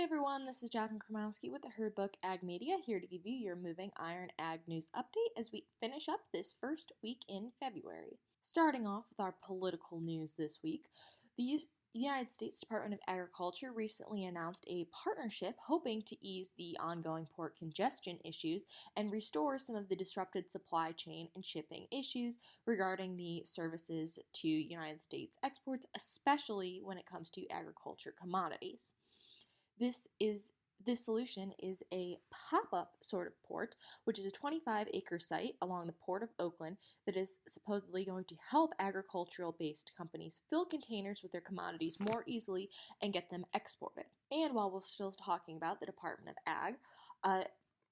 everyone, this is Jaclyn Krymowski with the Herd Book Ag Media, here to give you your Moving Iron Ag News update as we finish up this first week in February. Starting off with our political news this week, the United States Department of Agriculture recently announced a partnership hoping to ease the ongoing port congestion issues and restore some of the disrupted supply chain and shipping issues regarding the services to United States exports, especially when it comes to agriculture commodities. This solution is a pop-up sort of port, which is a 25-acre site along the Port of Oakland that is supposedly going to help agricultural-based companies fill containers with their commodities more easily and get them exported. And while we're still talking about the Department of Ag,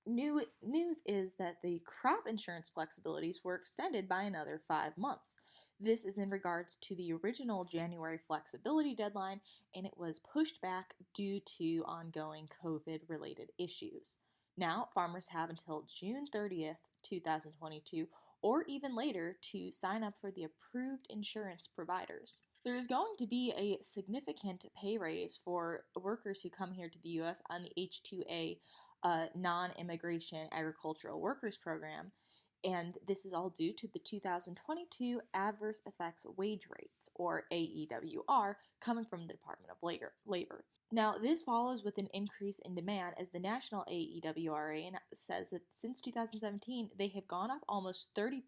news is that the crop insurance flexibilities were extended by another 5 months. This is in regards to the original January flexibility deadline, and it was pushed back due to ongoing COVID-related issues. Now, farmers have until June 30th, 2022, or even later, to sign up for the approved insurance providers. There is going to be a significant pay raise for workers who come here to the U.S. on the H-2A non-immigration agricultural workers program, and this is all due to the 2022 Adverse Effects Wage Rates, or AEWR, coming from the Department of Labor. Now, this follows with an increase in demand as the national AEWRA says that since 2017, they have gone up almost 30%,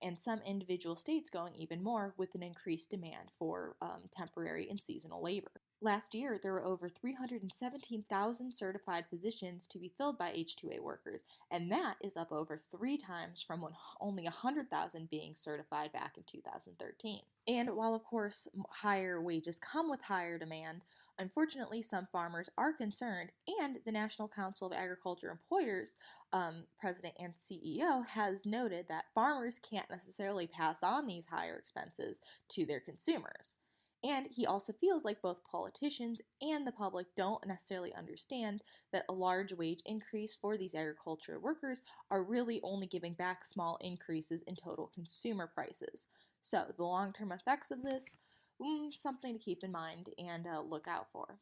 and some individual states going even more with an increased demand for temporary and seasonal labor. Last year, there were over 317,000 certified positions to be filled by H-2A workers, and that is up over 3 times from only 100,000 being certified back in 2013. And while, of course, higher wages come with higher demand, unfortunately, some farmers are concerned, and the National Council of Agriculture Employers president and CEO has noted that farmers can't necessarily pass on these higher expenses to their consumers. And he also feels like both politicians and the public don't necessarily understand that a large wage increase for these agriculture workers are really only giving back small increases in total consumer prices. So the long-term effects of this, something to keep in mind and look out for.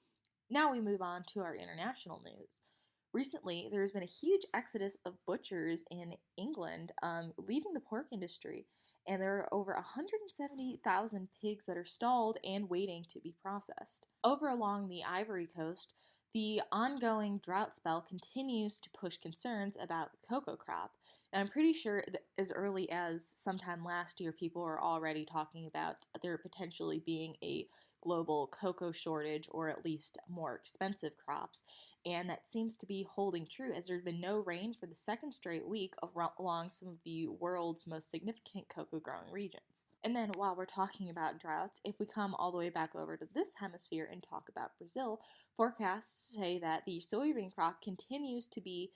Now we move on to our international news. Recently, there has been a huge exodus of butchers in England leaving the pork industry, and there are over 170,000 pigs that are stalled and waiting to be processed. Over along the Ivory Coast, the ongoing drought spell continues to push concerns about the cocoa crop. And I'm pretty sure that as early as sometime last year, people were already talking about there potentially being a global cocoa shortage, or at least more expensive crops, and that seems to be holding true as there's been no rain for the second straight week along some of the world's most significant cocoa growing regions. And then while we're talking about droughts, if we come all the way back over to this hemisphere and talk about Brazil, forecasts say that the soybean crop continues to be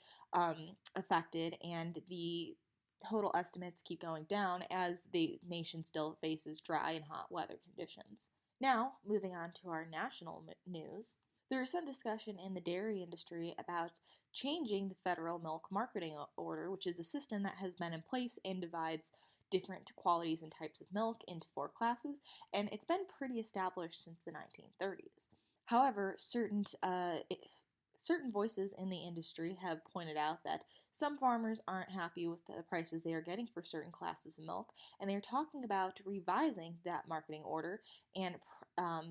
affected, and the total estimates keep going down as the nation still faces dry and hot weather conditions. Now, moving on to our national news, there is some discussion in the dairy industry about changing the federal milk marketing order, which is a system that has been in place and divides different qualities and types of milk into 4 classes, and it's been pretty established since the 1930s. However, certain voices in the industry have pointed out that some farmers aren't happy with the prices they are getting for certain classes of milk, and they're talking about revising that marketing order and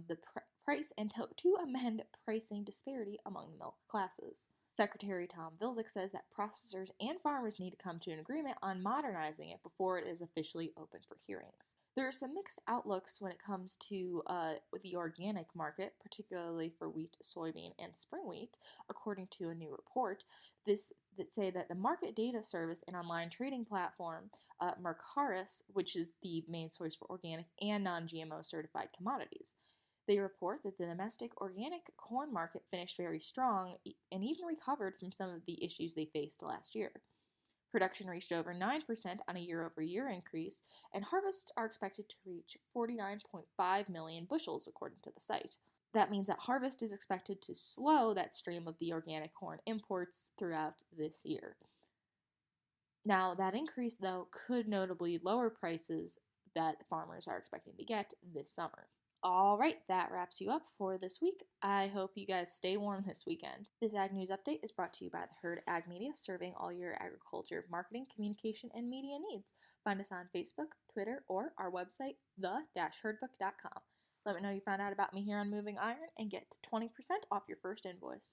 the price and to amend pricing disparity among the milk classes. Secretary Tom Vilsack says that processors and farmers need to come to an agreement on modernizing it before it is officially open for hearings. There are some mixed outlooks when it comes to the organic market, particularly for wheat, soybean, and spring wheat, according to a new report. That say that the market data service and online trading platform Mercaris, which is the main source for organic and non-GMO certified commodities, they report that the domestic organic corn market finished very strong and even recovered from some of the issues they faced last year. Production reached over 9% on a year-over-year increase, and harvests are expected to reach 49.5 million bushels, according to the site. That means that harvest is expected to slow that stream of the organic corn imports throughout this year. Now, that increase, though, could notably lower prices that farmers are expecting to get this summer. All right, that wraps you up for this week. I hope you guys stay warm this weekend. This Ag News Update is brought to you by the Herd Ag Media, serving all your agriculture, marketing, communication, and media needs. Find us on Facebook, Twitter, or our website, the-herdbook.com. Let me know you found out about me here on Moving Iron and get 20% off your first invoice.